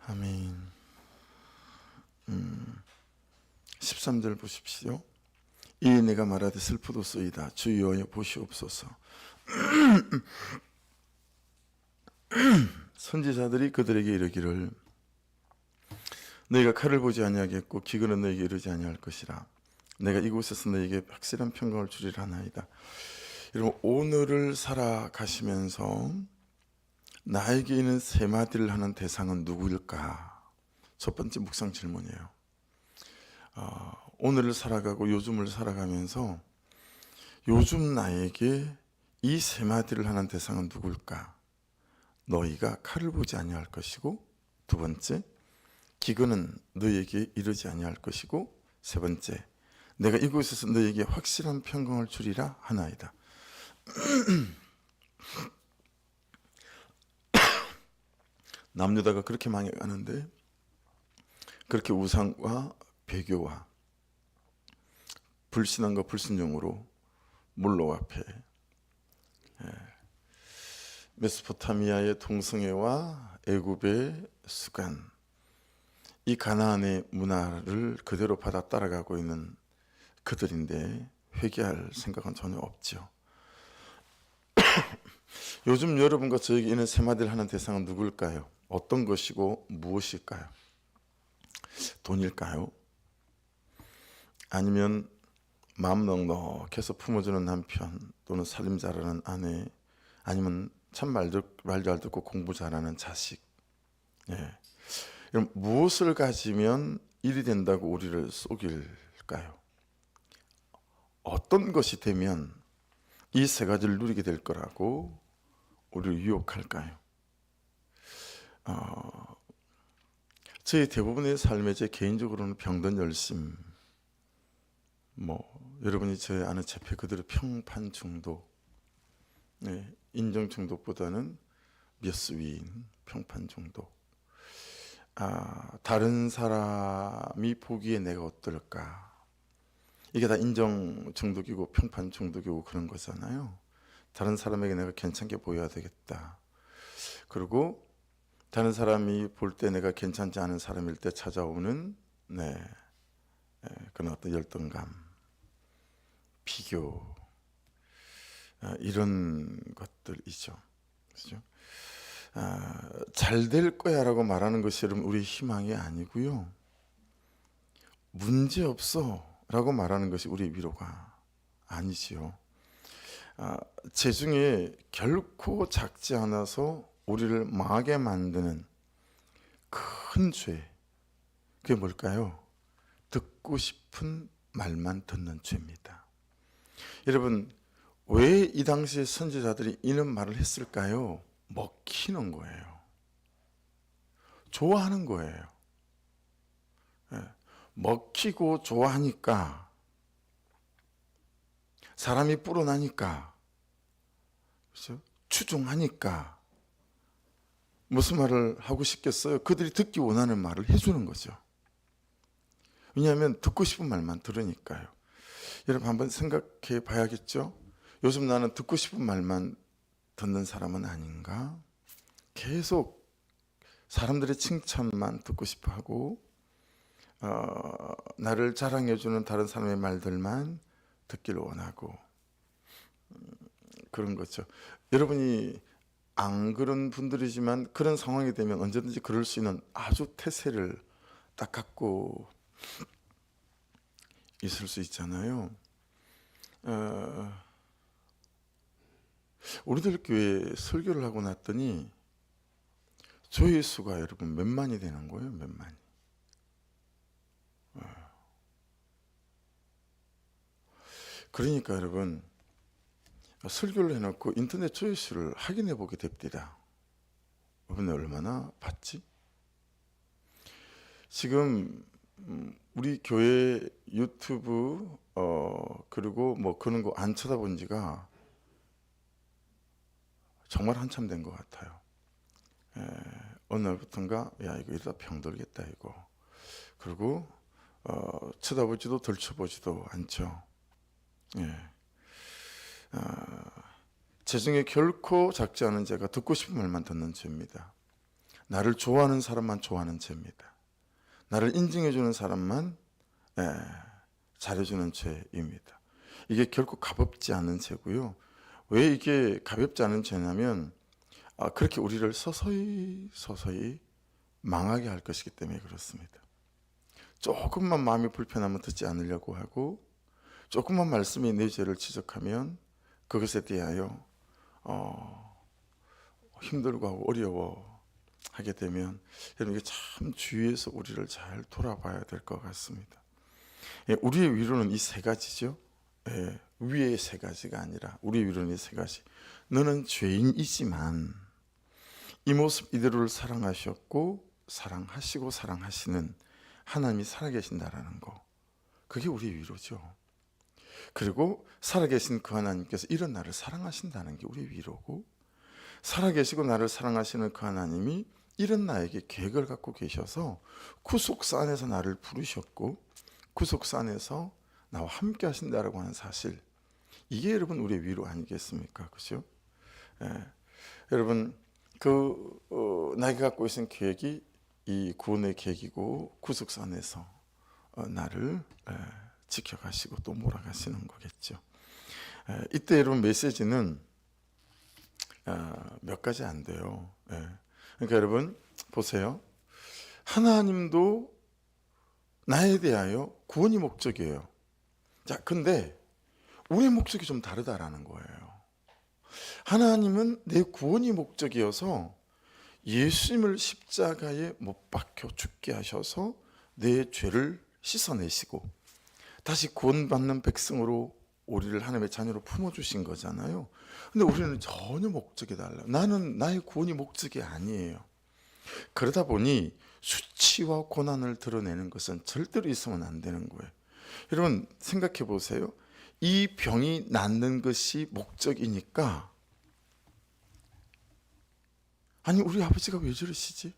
아멘. 13절 보십시오. 이에 내가 말하되 슬프도소이다. 주여여 보시옵소서. 선지자들이 그들에게 이르기를 너희가 칼을 보지 아니하겠고 기근은 너희에게 이르지 아니할 것이라. 내가 이곳에서 너희에게 확실한 평강을 주리라 하나이다. 여러분, 오늘을 살아가시면서 나에게 있는 세 마디를 하는 대상은 누구일까? 첫 번째 묵상 질문이에요. 오늘을 살아가고 요즘을 살아가면서 요즘 나에게 이 세 마디를 하는 대상은 누굴까? 너희가 칼을 보지 아니할 것이고, 두 번째, 기근은 너희에게 이르지 아니할 것이고, 세 번째, 내가 이곳에서 너희에게 확실한 평강을 주리라 하나이다. 남유다가 그렇게 망해가는데 그렇게 우상과 배교와 불신앙과 불순종으로 몰로 앞에 메소포타미아의 동성애와 애굽의 수간, 이 가나안의 문화를 그대로 받아 따라가고 있는 그들인데 회개할 생각은 전혀 없죠. 요즘 여러분과 저에게 있는 세 마디를 하는 대상은 누굴까요? 어떤 것이고 무엇일까요? 돈일까요? 아니면 마음 넉넉해서 품어주는 남편, 또는 살림 잘하는 아내, 아니면 참 말 잘 듣고 공부 잘하는 자식. 그럼 무엇을 가지면 일이 된다고 우리를 속일까요? 어떤 것이 되면 이 세 가지를 누리게 될 거라고 우리를 유혹할까요? 저희 대부분의 삶에 제 개인적으로는 병든 열심, 여러분이 저희 아는 재패 그대로 평판 중독, 인정 중독보다는 몇 수 위인 평판 중독. 다른 사람이 보기에 내가 어떨까? 이게 다 인정 중독이고 평판 중독이고 그런 거잖아요. 다른 사람에게 내가 괜찮게 보여야 되겠다. 그리고 다른 사람이 볼 때 내가 괜찮지 않은 사람일 때 찾아오는 그런 어떤 열등감, 비교, 이런 것들이죠. 그렇죠? 잘 될 거야 라고 말하는 것이 여러분 우리 희망이 아니고요. 문제 없어 라고 말하는 것이 우리 위로가 아니지요. 재중에 결코 작지 않아서 우리를 망하게 만드는 큰 죄, 그게 뭘까요? 듣고 싶은 말만 듣는 죄입니다. 여러분, 왜 이 당시에 선지자들이 이런 말을 했을까요? 먹히는 거예요. 좋아하는 거예요. 먹히고 좋아하니까, 사람이 불어나니까, 그렇죠? 추종하니까 무슨 말을 하고 싶겠어요? 그들이 듣기 원하는 말을 해주는 거죠. 왜냐하면 듣고 싶은 말만 들으니까요. 여러분 한번 생각해 봐야겠죠? 요즘 나는 듣고 싶은 말만 듣는 사람은 아닌가? 계속 사람들의 칭찬만 듣고 싶어 하고 나를 자랑해주는 다른 사람의 말들만 듣기를 원하고 그런 거죠. 여러분이 안 그런 분들이지만 그런 상황이 되면 언제든지 그럴 수 있는 아주 태세를 딱 갖고 있을 수 있잖아요. 우리들 교회에 설교를 하고 났더니 조회수가 여러분 몇만이 되는 거예요. 몇만이. 그러니까 여러분 설교를 해놓고 인터넷 조회수를 확인해 보게 됩니다. 이번에 얼마나 봤지? 지금 우리 교회 유튜브 그리고 그런 거 안 쳐다본 지가 정말 한참 된 것 같아요. 어느 날부턴가 야 이거 이러다 병들겠다 이거. 그리고 쳐다보지도 덜쳐보지도 않죠. 재중에 결코 작지 않은 죄가 듣고 싶은 말만 듣는 죄입니다. 나를 좋아하는 사람만 좋아하는 죄입니다. 나를 인정해주는 사람만 잘해주는 죄입니다. 이게 결코 가볍지 않은 죄고요. 왜 이게 가볍지 않은 죄냐면 그렇게 우리를 서서히 망하게 할 것이기 때문에 그렇습니다. 조금만 마음이 불편하면 듣지 않으려고 하고, 조금만 말씀이 내 죄를 지적하면 그것에 대하여 힘들고 하고 어려워 하게 되면, 여러분 이게 참 주위에서 우리를 잘 돌아봐야 될 것 같습니다. 우리의 위로는 이 세 가지죠. 위의 세 가지가 아니라 우리의 위로는 이 세 가지. 너는 죄인이지만 이 모습 이대로를 사랑하셨고 사랑하시고 사랑하시는 하나님이 살아계신다라는 거, 그게 우리의 위로죠. 그리고 살아계신 그 하나님께서 이런 나를 사랑하신다는 게 우리의 위로고, 살아계시고 나를 사랑하시는 그 하나님이 이런 나에게 계획을 갖고 계셔서 구속사 안에서 나를 부르셨고 구속사 안에서 나와 함께 하신다라고 하는 사실, 이게 여러분 우리의 위로 아니겠습니까? 그죠? 여러분 나에게 갖고 계신 계획이 이 구원의 계획이고 구속사 안에서 나를 지켜가시고 또 몰아가시는 거겠죠. 이때 여러분 메시지는 몇 가지 안 돼요. 그러니까 여러분 보세요. 하나님도 나에 대하여 구원이 목적이에요. 자, 근데 우리의 목적이 좀 다르다라는 거예요. 하나님은 내 구원이 목적이어서 예수님을 십자가에 못 박혀 죽게 하셔서 내 죄를 씻어내시고 다시 구원받는 백성으로 우리를 하나님의 자녀로 품어주신 거잖아요. 근데 우리는 전혀 목적이 달라요. 나는 나의 구원이 목적이 아니에요. 그러다 보니 수치와 고난을 드러내는 것은 절대로 있으면 안 되는 거예요. 여러분 생각해 보세요. 이 병이 낫는 것이 목적이니까, 아니 우리 아버지가 왜 저러시지?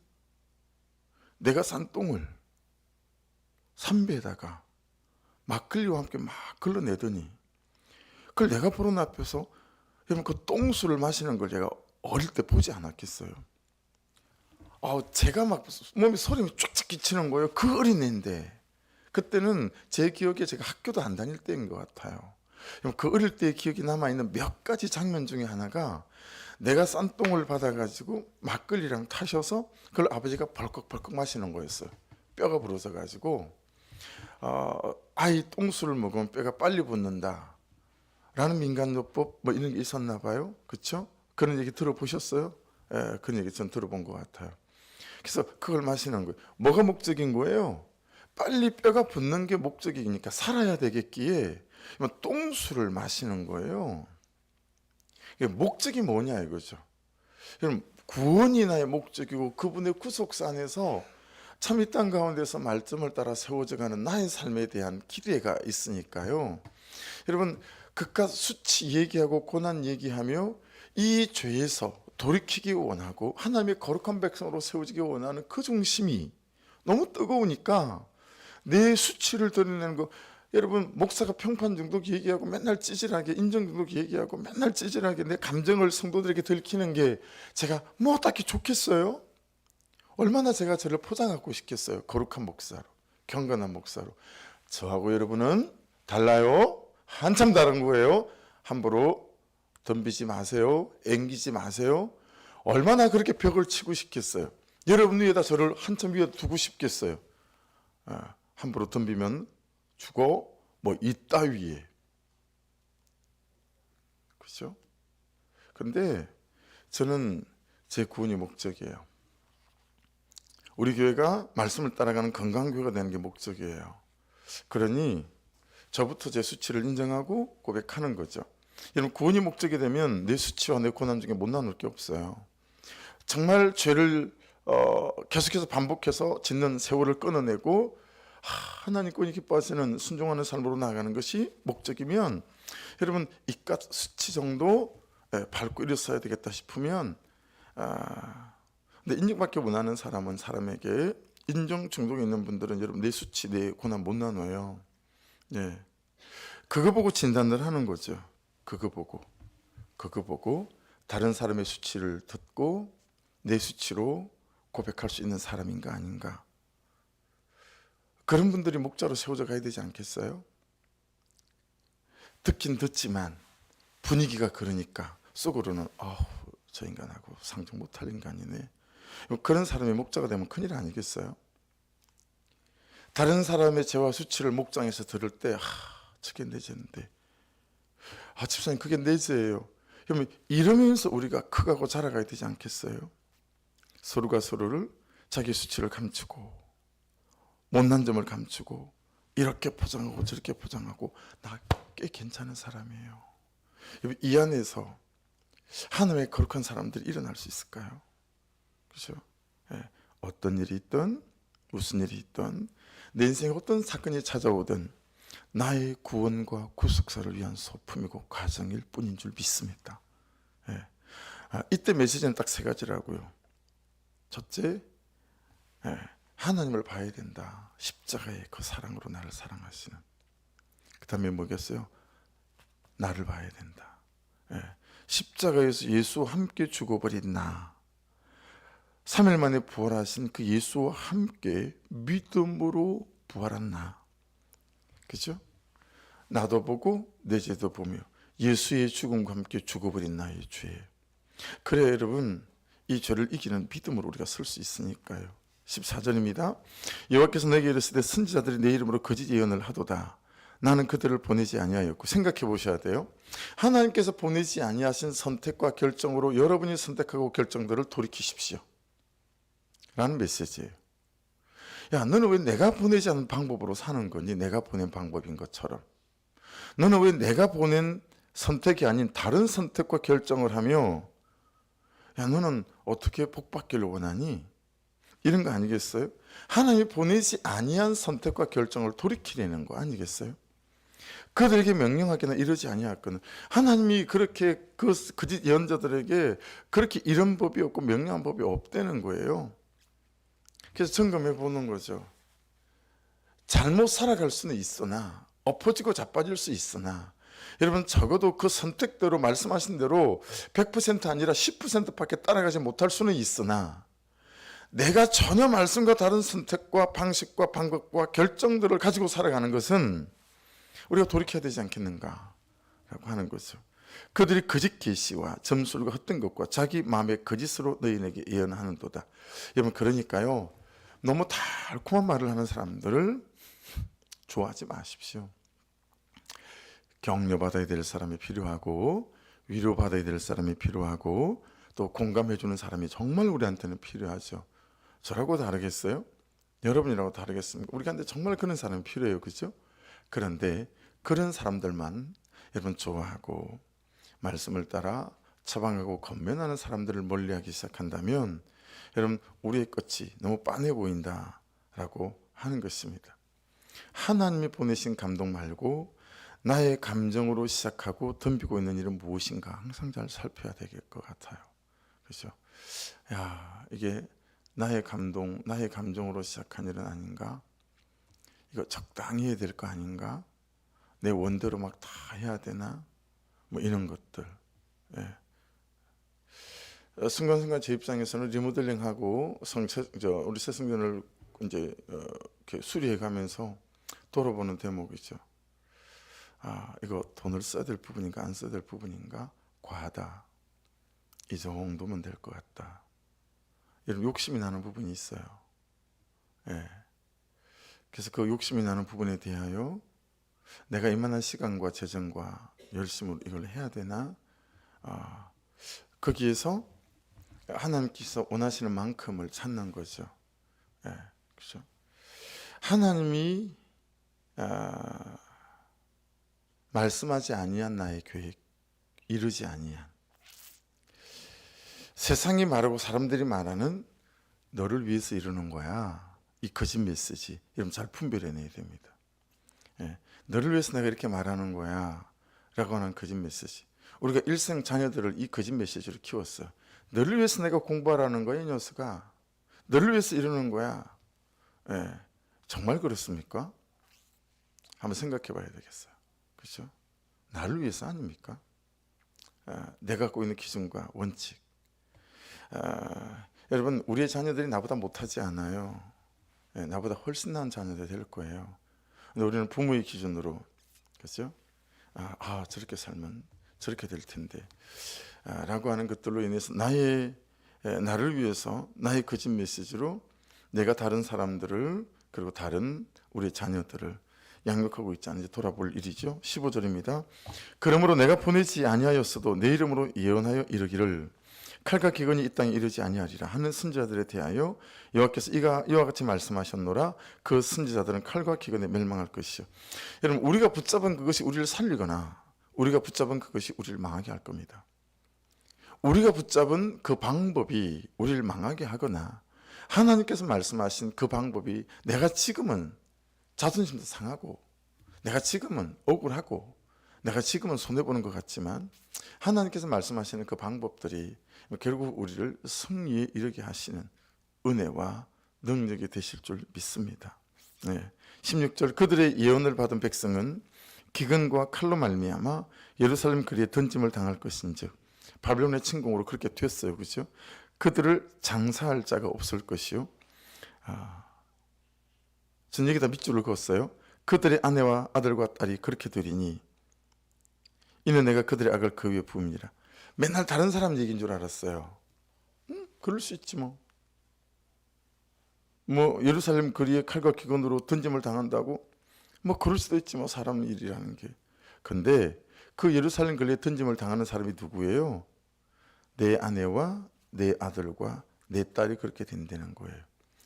내가 싼 똥을 삼배에다가 막걸리와 함께 막 걸러내더니 그걸 내가 보는 앞에서, 여러분 그 똥술을 마시는 걸 제가 어릴 때 보지 않았겠어요? 제가 막 몸에 소름이 쫙쫙 끼치는 거예요. 그 어린애인데. 그때는 제 기억에 제가 학교도 안 다닐 때인 것 같아요. 그 어릴 때의 기억이 남아있는 몇 가지 장면 중에 하나가, 내가 싼 똥을 받아가지고 막걸리랑 타셔서 그걸 아버지가 벌컥벌컥 마시는 거였어요. 뼈가 부러져가지고 아이 똥술을 먹으면 뼈가 빨리 붙는다 라는 민간요법 뭐 이런 게 있었나 봐요. 그렇죠? 그런 얘기 들어보셨어요? 그런 얘기 전 들어본 것 같아요. 그래서 그걸 마시는 거예요. 뭐가 목적인 거예요? 빨리 뼈가 붙는 게 목적이니까 살아야 되겠기에 똥술을 마시는 거예요. 목적이 뭐냐 이거죠. 여러분 구원이 나의 목적이고 그분의 구속사 안에서 참 이 땅 가운데서 말씀을 따라 세워져가는 나의 삶에 대한 기대가 있으니까요. 여러분 그깟 수치 얘기하고 고난 얘기하며 이 죄에서 돌이키기 원하고 하나님의 거룩한 백성으로 세워지기 원하는 그 중심이 너무 뜨거우니까 내 수치를 드러내는 거, 여러분 목사가 평판 중독 얘기하고 맨날 찌질하게 인정 중독 얘기하고 맨날 찌질하게 내 감정을 성도들에게 들키는 게 제가 뭐 딱히 좋겠어요? 얼마나 제가 저를 포장하고 싶겠어요? 거룩한 목사로, 경건한 목사로. 저하고 여러분은 달라요. 한참 다른 거예요. 함부로 덤비지 마세요. 앵기지 마세요. 얼마나 그렇게 벽을 치고 싶겠어요? 여러분 위에다 저를 한참 위에 두고 싶겠어요? 함부로 덤비면 죽어 뭐 이따위에, 그렇죠? 그런데 저는 제 구원이 목적이에요. 우리 교회가 말씀을 따라가는 건강교회가 되는 게 목적이에요. 그러니 저부터 제 수치를 인정하고 고백하는 거죠. 여러분 구원이 목적이 되면 내 수치와 내 고난 중에 못 나눌 게 없어요. 정말 죄를 계속해서 반복해서 짓는 세월을 끊어내고 하나님 꾼이 기뻐하시는 순종하는 삶으로 나아가는 것이 목적이면, 여러분 이깟 수치 정도 밟고 일어서야 되겠다 싶으면 근데 인정받기 원하는 사람은 사람에게, 인정 중독이 있는 분들은 여러분 내 수치 내 고난 못 나눠요. 그거 보고 진단을 하는 거죠. 그거 보고 다른 사람의 수치를 듣고 내 수치로 고백할 수 있는 사람인가 아닌가? 그런 분들이 목자로 세워져 가야 되지 않겠어요? 듣긴 듣지만 분위기가 그러니까 속으로는 저 인간하고 상종 못할 인간이네. 그런 사람이 목자가 되면 큰일 아니겠어요? 다른 사람의 죄와 수치를 목장에서 들을 때 저게 내 죄인데, 집사님 그게 내 죄예요. 그러면 이러면서 우리가 커가고 자라가야 되지 않겠어요? 서로가 서로를 자기 수치를 감추고 못난 점을 감추고 이렇게 포장하고 저렇게 포장하고 나 꽤 괜찮은 사람이에요. 이 안에서 하나님의 거룩한 사람들이 일어날 수 있을까요? 그렇죠? 예. 어떤 일이 있든 무슨 일이 있든 내 인생에 어떤 사건이 찾아오든 나의 구원과 구속사를 위한 소품이고 과정일 뿐인 줄 믿습니다. 예. 이때 메시지는 딱 세 가지라고요. 첫째, 하나님을 봐야 된다. 십자가의 그 사랑으로 나를 사랑하시는. 그 다음에 뭐겠어요? 나를 봐야 된다. 십자가에서 예수와 함께 죽어버린 나, 3일 만에 부활하신 그 예수와 함께 믿음으로 부활한 나, 그죠? 나도 보고 내 죄도 보며 예수의 죽음과 함께 죽어버린 나의 죄. 그래 여러분, 이 죄를 이기는 믿음으로 우리가 설 수 있으니까요. 14절입니다. 여호와께서 내게 이르시되 선지자들이 내 이름으로 거짓 예언을 하도다. 나는 그들을 보내지 아니하였고. 생각해 보셔야 돼요. 하나님께서 보내지 아니하신 선택과 결정으로 여러분이 선택하고 결정들을 돌이키십시오 라는 메시지예요. 야, 너는 왜 내가 보내지 않은 방법으로 사는 거니? 내가 보낸 방법인 것처럼. 너는 왜 내가 보낸 선택이 아닌 다른 선택과 결정을 하며, 야, 너는 어떻게 복받기를 원하니? 이런 거 아니겠어요? 하나님이 보내지 아니한 선택과 결정을 돌이키려는 거 아니겠어요? 그들에게 명령하기나 이러지 아니하거든. 하나님이 그렇게 그 예언자들에게 그렇게 이런 법이 없고 명령한 법이 없다는 거예요. 그래서 점검해 보는 거죠. 잘못 살아갈 수는 있으나, 엎어지고 자빠질 수 있으나, 여러분 적어도 그 선택대로 말씀하신 대로 100% 아니라 10%밖에 따라가지 못할 수는 있으나, 내가 전혀 말씀과 다른 선택과 방식과 방법과 결정들을 가지고 살아가는 것은 우리가 돌이켜야 되지 않겠는가 라고 하는 거죠. 그들이 거짓 계시와 점술과 헛된 것과 자기 마음의 거짓으로 너희에게 예언하는도다. 여러분, 그러니까요, 너무 달콤한 말을 하는 사람들을 좋아하지 마십시오. 격려받아야 될 사람이 필요하고, 위로받아야 될 사람이 필요하고, 또 공감해 주는 사람이 정말 우리한테는 필요하죠. 저라고 다르겠어요? 여러분이라고 다르겠습니까? 우리한테 정말 그런 사람이 필요해요. 그죠? 그런데 그런 사람들만 여러분 좋아하고 말씀을 따라 처방하고 권면하는 사람들을 멀리하기 시작한다면 여러분, 우리의 끝이 너무 빤해 보인다라고 하는 것입니다. 하나님이 보내신 감동 말고 나의 감정으로 시작하고 덤비고 있는 일은 무엇인가 항상 잘 살펴야 될 것 같아요. 그렇죠? 야, 이게 나의 감동, 나의 감정으로 시작한 일은 아닌가? 이거 적당히 해야 될 거 아닌가? 내 원대로 막 다 해야 되나? 뭐 이런 것들. 예. 순간순간 제 입장에서는 리모델링하고 우리 새 성전을 이제 이렇게 수리해 가면서 돌아보는 대목이죠. 이거 돈을 써야 될 부분인가 안 써야 될 부분인가? 과하다. 이 정도면 될 것 같다. 이런 욕심이 나는 부분이 있어요. 예. 그래서 그 욕심이 나는 부분에 대하여 내가 이만한 시간과 재정과 열심으로 이걸 해야 되나? 거기에서 하나님께서 원하시는 만큼을 찾는 거죠. 예, 그렇죠? 하나님이 말씀하지 아니한 나의 계획, 이루지 아니한, 세상이 말하고 사람들이 말하는 너를 위해서 이루는 거야, 이 거짓 메시지, 여러분 잘 분별해내야 됩니다. 예, 너를 위해서 내가 이렇게 말하는 거야 라고 하는 거짓 메시지. 우리가 일생 자녀들을 이 거짓 메시지로 키웠어. 너를 위해서 내가 공부하라는 거야, 이 녀석아. 너를 위해서 이러는 거야. 예, 정말 그렇습니까? 한번 생각해 봐야 되겠어요. 그렇죠? 나를 위해서 아닙니까? 내가 갖고 있는 기준과 원칙. 여러분, 우리의 자녀들이 나보다 못하지 않아요. 예, 나보다 훨씬 나은 자녀들이 될 거예요. 근데 우리는 부모의 기준으로, 그렇죠? 저렇게 살면 저렇게 될 텐데 라고 하는 것들로 인해서 나를 위해서 나의 거짓 메시지로 내가 다른 사람들을, 그리고 다른 우리 자녀들을 양육하고 있지 않은지 돌아볼 일이죠. 15절입니다. 그러므로 내가 보내지 아니하였어도 내 이름으로 예언하여 이르기를 칼과 기근이 이 땅에 이르지 아니하리라 하는 선지자들에 대하여 여호와께서 이와 같이 말씀하셨노라. 그 선지자들은 칼과 기근에 멸망할 것이요. 여러분, 우리가 붙잡은 그것이 우리를 살리거나 우리가 붙잡은 그것이 우리를 망하게 할 겁니다. 우리가 붙잡은 그 방법이 우리를 망하게 하거나 하나님께서 말씀하신 그 방법이 내가 지금은 자존심도 상하고 내가 지금은 억울하고 내가 지금은 손해보는 것 같지만 하나님께서 말씀하시는 그 방법들이 결국 우리를 승리에 이르게 하시는 은혜와 능력이 되실 줄 믿습니다. 16절 그들의 예언을 받은 백성은 기근과 칼로 말미암아 예루살렘 거리에 던짐을 당할 것인즉 바벨론의 침공으로 그렇게 됐어요. 그렇죠? 그들을 장사할 자가 없을 것이요. 전 여기다 밑줄을 그었어요. 그들의 아내와 아들과 딸이 그렇게 되리니 이는 내가 그들의 악을 그 위에 부음이니라. 맨날 다른 사람 얘기인 줄 알았어요. 그럴 수 있지 뭐 예루살렘 거리에 칼과 기근으로 던짐을 당한다고 그럴 수도 있지 사람 일이라는 게. 근데 그 예루살렘 거리에 던짐을 당하는 사람이 누구예요? 내 아내와 내 아들과 내 딸이 그렇게 된다는 거예요.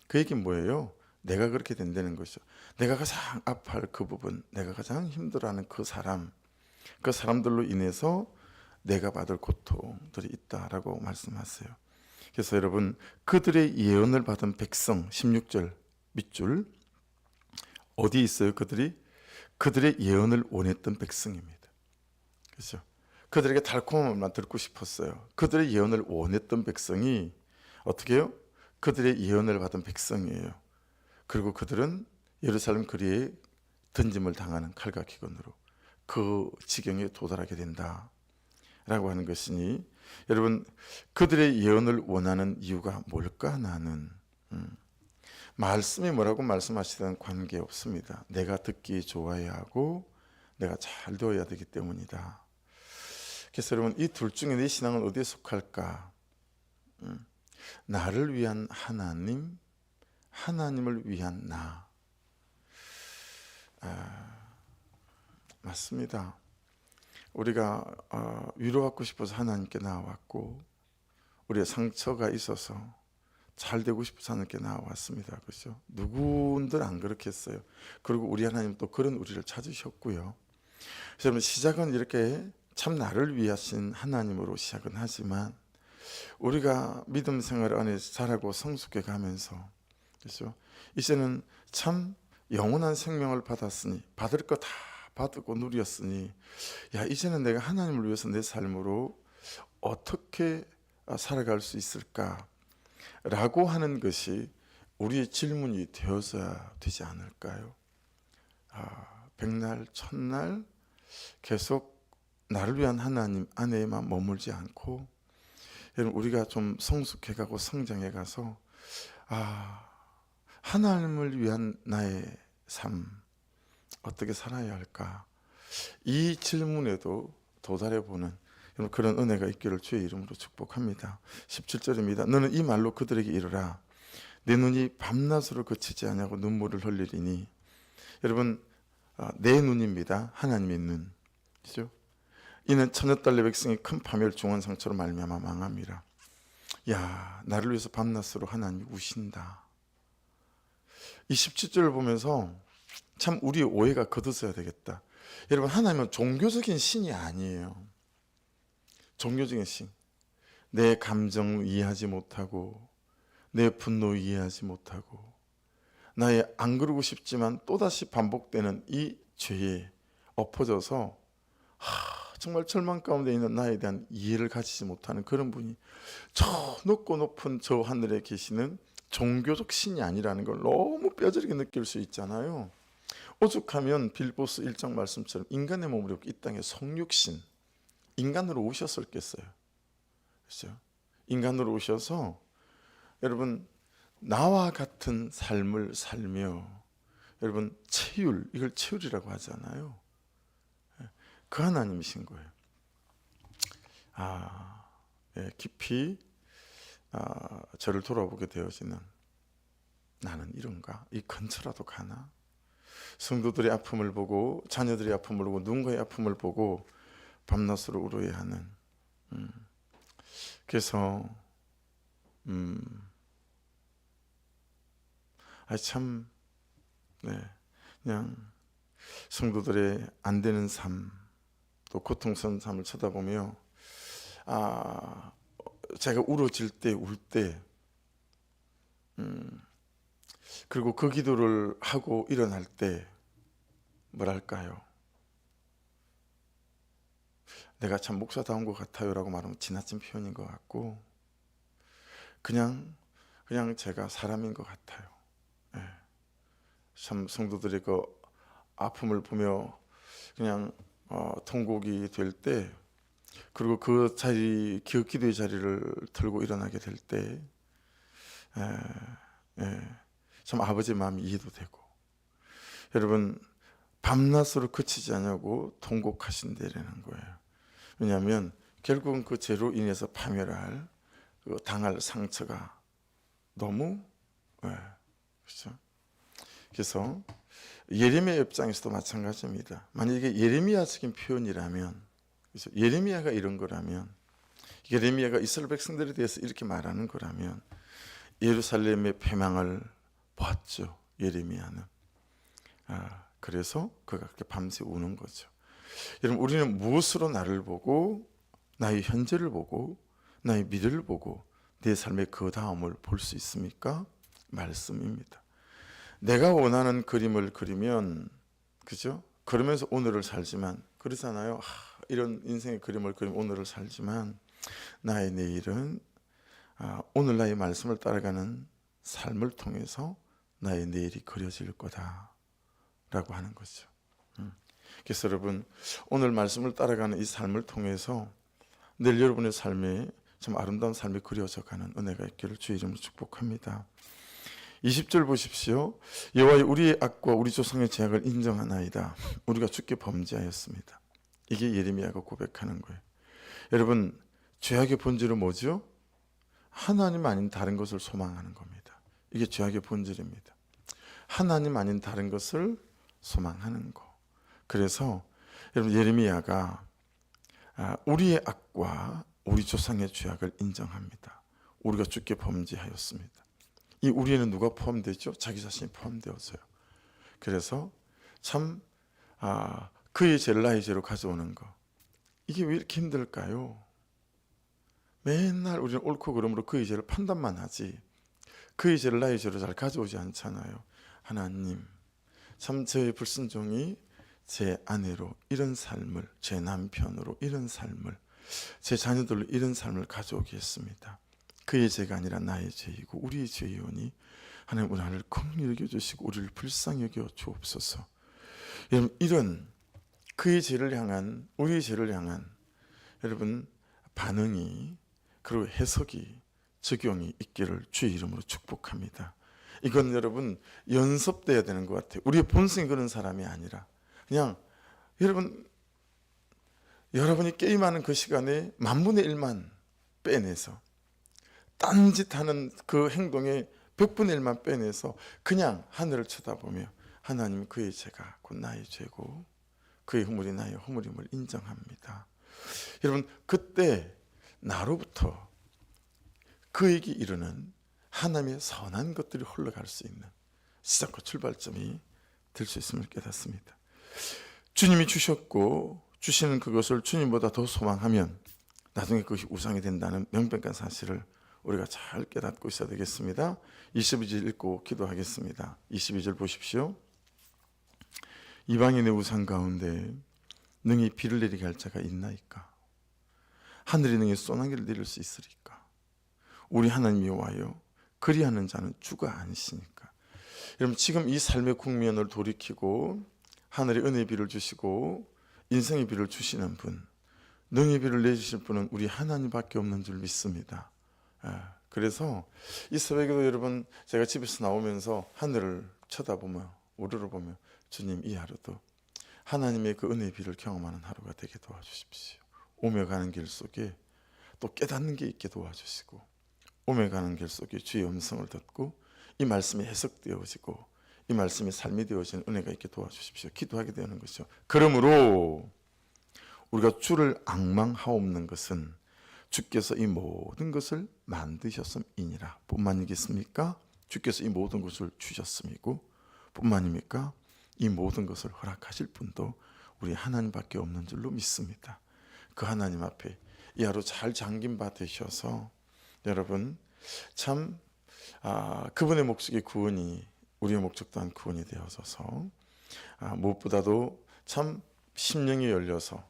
그 얘기는 뭐예요? 내가 그렇게 된다는 것이죠. 내가 가장 아파할 그 부분, 내가 가장 힘들어하는 그 사람들로 인해서 내가 받을 고통들이 있다라고 말씀하세요. 그래서 여러분, 그들의 예언을 받은 백성, 16절 밑줄 어디 있어요? 그들의 예언을 원했던 백성입니다. 그렇죠? 그들에게 달콤함만 듣고 싶었어요. 그들의 예언을 원했던 백성이 어떻게 해요? 그들의 예언을 받은 백성이에요. 그리고 그들은 예루살렘 거리에 던짐을 당하는 칼과 기근으로 그 지경에 도달하게 된다라고 하는 것이니, 여러분, 그들의 예언을 원하는 이유가 뭘까? 나는 말씀이 뭐라고 말씀하시든 관계없습니다. 내가 듣기 좋아야 하고 내가 잘 되어야 되기 때문이다. 그래서 여러분, 이 둘 중에 내 신앙은 어디에 속할까? 나를 위한 하나님, 하나님을 위한 나. 맞습니다. 우리가 위로받고 싶어서 하나님께 나왔고 우리의 상처가 있어서 잘 되고 싶어서 하나님께 나왔습니다. 그렇죠? 누구들 안 그렇겠어요. 그리고 우리 하나님 또 그런 우리를 찾으셨고요. 그래서 여러분, 시작은 이렇게 참 나를 위하신 하나님으로 시작은 하지만 우리가 믿음 생활 안에 자라고 성숙해 가면서, 그렇죠? 이제는 참 영원한 생명을 받았으니 받을 거 다 받고 누렸으니 이제는 내가 하나님을 위해서 내 삶으로 어떻게 살아갈 수 있을까? 라고 하는 것이 우리의 질문이 되어서야 되지 않을까요? 백날 천날 계속 나를 위한 하나님 안에만 머물지 않고, 여러분, 우리가 좀 성숙해가고 성장해가서 하나님을 위한 나의 삶 어떻게 살아야 할까? 이 질문에도 도달해보는 그런 은혜가 있기를 주의 이름으로 축복합니다. 17절입니다. 너는 이 말로 그들에게 이르라. 내 눈이 밤낮으로 그치지 아니하고 눈물을 흘리리니. 여러분, 내 눈입니다. 하나님의 눈. 그죠? 이는 처녀딸 내 백성이 큰 파멸 중한 상처로 말미암아 망함이라. 나를 위해서 밤낮으로 하나님이 우신다. 이 17절을 보면서 참 우리의 오해가 걷어져야 되겠다. 여러분, 하나님은 종교적인 신이 아니에요. 종교적인 신. 내 감정을 이해하지 못하고 내 분노를 이해하지 못하고 나의 안 그러고 싶지만 또다시 반복되는 이 죄에 엎어져서 정말 절망 가운데 있는 나에 대한 이해를 가지지 못하는 그런 분이 저 높고 높은 저 하늘에 계시는 종교적 신이 아니라는 걸 너무 뼈저리게 느낄 수 있잖아요. 오죽하면 빌보스 1장 말씀처럼 인간의 몸을 입고 이 땅에 성육신, 인간으로 오셨었겠어요. 그렇죠? 인간으로 오셔서 여러분 나와 같은 삶을 살며 여러분 체율, 이걸 체율이라고 하잖아요. 그 하나님이신 거예요. 깊이 저를 돌아보게 되어지는, 나는 이런가? 이 근처라도 가나? 성도들의 아픔을 보고, 자녀들의 아픔을 보고, 누군가의 아픔을 보고 밤낮으로 울어야 하는. 그래서 참, 그냥 성도들의 안 되는 삶, 또 고통스러운 삶을 쳐다보며 제가 울어질 때, 울 때, 그리고 그 기도를 하고 일어날 때 뭐랄까요? 내가 참 목사다운 것 같아요라고 말하면 지나친 표현인 것 같고, 그냥 제가 사람인 것 같아요. 참 성도들의 그 아픔을 보며 그냥 통곡이 될 때, 그리고 그 자리, 기도의 자리를 들고 일어나게 될 때, 참 아버지의 마음이 이해도 되고, 여러분 밤낮으로 그치지 않냐고 통곡하신다라는 거예요. 왜냐하면 결국은 그 죄로 인해서 파멸할, 당할 상처가 너무, 그렇죠. 그래서 예레미야 입장에서도 마찬가지입니다. 만약에 예레미야적인 표현이라면, 그렇죠? 예레미야가 이런 거라면, 예레미야가 이스라엘 백성들에 대해서 이렇게 말하는 거라면, 예루살렘의 패망을 보았죠, 예레미야는. 그래서 그가 그렇게 밤새 우는 거죠. 여러분, 우리는 무엇으로 나를 보고, 나의 현재를 보고, 나의 미래를 보고 내 삶의 그 다음을 볼 수 있습니까? 말씀입니다. 내가 원하는 그림을 그리면, 그죠? 그러면서 오늘을 살지만, 그러잖아요. 이런 인생의 그림을 그리면 오늘을 살지만, 나의 내일은 오늘 나의 말씀을 따라가는 삶을 통해서 나의 내일이 그려질 거다 라고 하는 거죠. 그래서 여러분, 오늘 말씀을 따라가는 이 삶을 통해서 내일 여러분의 삶에 참 아름다운 삶이 그려져가는 은혜가 있기를 주의 이름으로 축복합니다. 20절 보십시오. 여호와의 우리의 악과 우리 조상의 죄악을 인정하나이다. 우리가 주께 범죄하였습니다. 이게 예레미야가 고백하는 거예요. 여러분, 죄악의 본질은 뭐죠? 하나님 아닌 다른 것을 소망하는 겁니다. 이게 죄악의 본질입니다. 하나님 아닌 다른 것을 소망하는 거. 그래서 여러분, 예레미야가 우리의 악과 우리 조상의 죄악을 인정합니다. 우리가 주께 범죄하였습니다. 이 우리에는 누가 포함되죠? 자기 자신이 포함되어서요. 그래서 참 그의 죄를 나의 죄로 가져오는 거, 이게 왜 이렇게 힘들까요? 맨날 우리는 옳고 그름으로 그의 죄를 판단만 하지 그의 죄를 나의 죄로 잘 가져오지 않잖아요. 하나님, 참 저의 불순종이 제 아내로 이런 삶을, 제 남편으로 이런 삶을, 제 자녀들로 이런 삶을 가져오게 했습니다. 그의 죄가 아니라 나의 죄이고 우리의 죄이오니 하나님, 우리 나를 긍휼히 여겨주시고 우리를 불쌍히 여겨 주옵소서. 여러분, 이런 그의 죄를 향한, 우리의 죄를 향한 여러분 반응이, 그리고 해석이, 적용이 있기를 주의 이름으로 축복합니다. 이건 여러분 연습돼야 되는 것 같아요. 우리의 본성이 그런 사람이 아니라 그냥 여러분이 게임하는 그 시간에 10,000분의 1만 빼내서, 딴짓하는 그 행동에 100분의 1만 빼내서 그냥 하늘을 쳐다보며, 하나님, 그의 죄가 곧 나의 죄고 그의 허물이 나의 허물임을 인정합니다. 여러분, 그때 나로부터 그에게 이르는 하나님의 선한 것들이 흘러갈 수 있는 시작과 출발점이 될 수 있음을 깨닫습니다. 주님이 주셨고 주시는 그것을 주님보다 더 소망하면 나중에 그것이 우상이 된다는 명백한 사실을 우리가 잘 깨닫고 있어야 되겠습니다. 22절 읽고 기도하겠습니다. 22절 보십시오. 이방인의 우상 가운데 능히 비를 내리게 할 자가 있나이까? 하늘이 능히 소나기를 내릴 수 있으리까? 우리 하나님 여호와여, 그리하는 자는 주가 아니시니까. 여러분, 지금 이 삶의 국면을 돌이키고 하늘의 은혜의 비를 주시고 인생의 비를 주시는 분, 능히 비를 내주실 분은 우리 하나님밖에 없는 줄 믿습니다. 그래서 이 새벽에도 여러분 제가 집에서 나오면서 하늘을 쳐다보며 우러러 보며 주님 이 하루도 하나님의 그 은혜의 비를 경험하는 하루가 되게 도와주십시오. 오며 가는 길 속에 또 깨닫는 게 있게 도와주시고 오며 가는 길 속에 주의 음성을 듣고 이 말씀이 해석되어지고 이 말씀이 삶이 되어지는 은혜가 있게 도와주십시오. 기도하게 되는 것이죠. 그러므로 우리가 주를 앙망하옵는 것은 주께서 이 모든 것을 만드셨음이니라. 뿐만이겠습니까? 주께서 이 모든 것을 주셨음이고 뿐만입니까? 이 모든 것을 허락하실 분도 우리 하나님밖에 없는 줄로 믿습니다. 그 하나님 앞에 이 하루 잘 잠긴 바 되셔서 여러분 참 그분의 목적이 구원이 우리의 목적 또한 구원이 되어져서 무엇보다도 참 심령이 열려서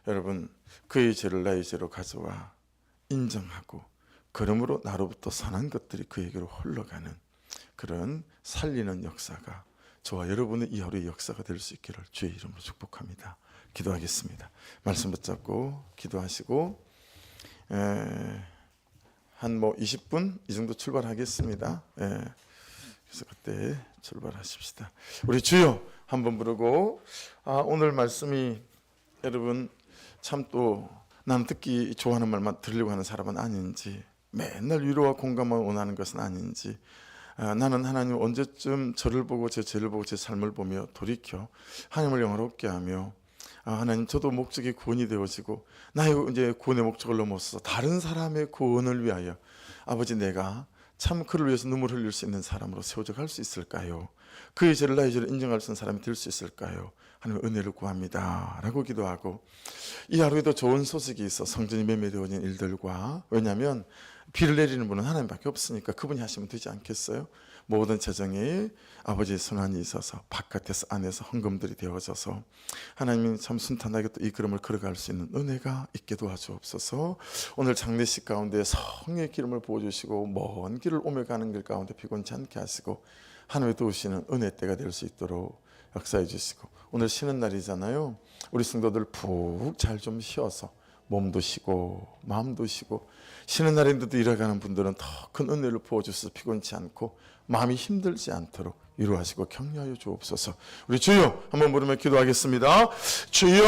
여러분 그의 죄를 나의 죄로 가져와 인정하고 그러므로 나로부터 선한 것들이 그에게로 흘러가는 그런 살리는 역사가 저와 여러분의 이 하루의 역사가 될 수 있기를 주의 이름으로 축복합니다. 기도하겠습니다. 말씀 붙잡고 기도하시고 한 20분 이 정도 출발하겠습니다. 그래서 그때 출발하십시다. 우리 주여 한번 부르고 오늘 말씀이 여러분 참 또 나는 듣기 좋아하는 말만 들으려고 하는 사람은 아닌지 맨날 위로와 공감을 원하는 것은 아닌지 나는 하나님 언제쯤 저를 보고 제 죄를 보고 제 삶을 보며 돌이켜 하나님을 영화롭게 하며 하나님 저도 목적이 구원이 되어지고 나의 이제 구원의 목적을 넘어서 다른 사람의 구원을 위하여 아버지 내가 참 그를 위해서 눈물 흘릴 수 있는 사람으로 세워져 갈 수 있을까요? 그의 죄를 나의 죄를 인정할 수 있는 사람이 될 수 있을까요? 하나님 은혜를 구합니다 라고 기도하고 이 하루에도 좋은 소식이 있어 성전이 매매되어진 일들과 왜냐하면 비를 내리는 분은 하나님밖에 없으니까 그분이 하시면 되지 않겠어요? 모든 재정에 아버지의 선한이 있어서 바깥에서 안에서 헌금들이 되어져서 하나님이 참 순탄하게 또 이 걸음을 걸어갈 수 있는 은혜가 있게 도와주옵소서. 오늘 장례식 가운데 성의 기름을 부어주시고 먼 길을 오며 가는 길 가운데 피곤치 않게 하시고 하나님의 도우시는 은혜 때가 될 수 있도록 역사해 주시고 오늘 쉬는 날이잖아요. 우리 성도들 푹 잘 좀 쉬어서 몸도 쉬고 마음도 쉬고 쉬는 날인데도 일어가는 분들은 더 큰 은혜를 부어주셔서 피곤치 않고 마음이 힘들지 않도록 위로하시고 격려하여 주옵소서. 우리 주여 한번 부르며 기도하겠습니다. 주여